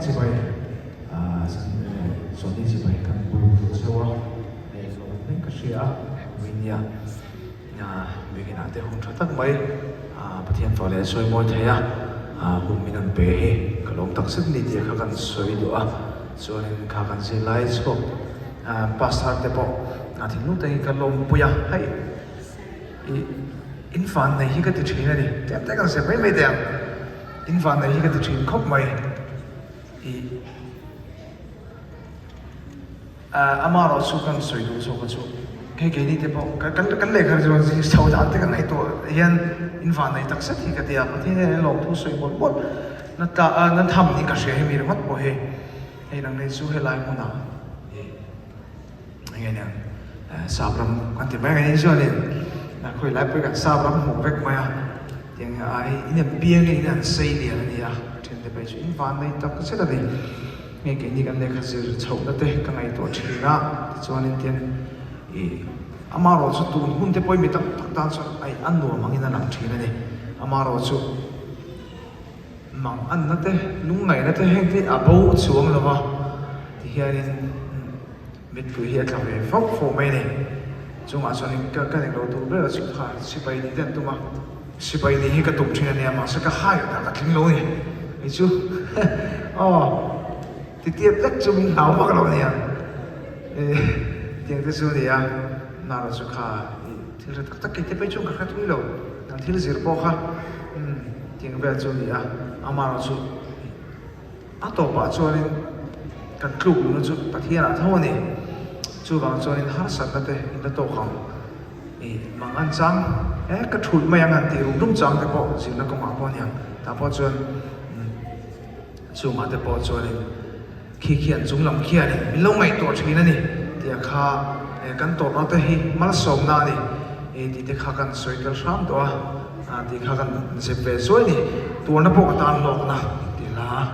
Chị bay số đi chị bay cần bù sâu để rồi nên cái gì mình nhà mình cái nào để không cho tắc mấy bắt hiện vào lẽ soi môi thế cùng mình ăn bể cái lồng tắc sức đi thì khá cần soi được cho nên khá cần gì lại số pasar để bỏ thì lúc đấy cái lồng bùi hay infant này khi cái chuyện này thì em thấy cái sẽ mấy đẹp infant này khi cái chuyện khóc mày amaro sukan soidu so ko chu ke ke ni te po kan le khar jo ji sau da te kan ai to hian invan nei tak sat hi ka tia pa the lo thu soi bol bol na ta na tham ni ka she he mi mat po he he nang nei su he lai mo na nge ne sabram kan te ba ngai so ni na khoi lai pe ka sabram ho vek ma yang ai ina piang ni nan sei ni ani ya ten te ba chu invan nei tak sat da nghe cái gì cái này khai sử chậu đó thế cái này tổ chức ra cho nên tiền amaro số tuần hun thế bôi mi tập tan số ai ăn đồ mang ina làm chuyện này amaro số mang ăn nó thế lúc này nó thế hết thế bố xuống rồi mà thì hiện nay biết cứ hiện làm về phốc phô mấy này chúng mà cho nên cái này đầu tư bây giờ chúng ta sẽ bay đi đến tụi mà sẽ bay đi cái tổ chức này mà sẽ cái hai cái kinh lối này thấy chưa thì tiếp rất cho mình hào mắc lòng này tiếng thứ số này nào là số khá thì là tất cả cái chung các thứ lâu thằng thì là gì bỏ ha tiếng về cho này mà nó số tổ bảo cho nên cái club nó số bắt hiện là thôi này cho vào cho nên hát sẵn là thế nó tổ không mà ăn trắng cái chuột mày ăn thì đúng trắng thì bỏ chỉ nó không ăn bao nhiêu ta bỏ cho mà thì bỏ cho nên khi khiển chúng lòng kia này mình lâu ngày tổ chức này thì khá căn tổ nó tới mà sống na này thì khá cần soi cái sáng đó thì khá cần xếp về soi này tổ nó bộ tan lọc na thì là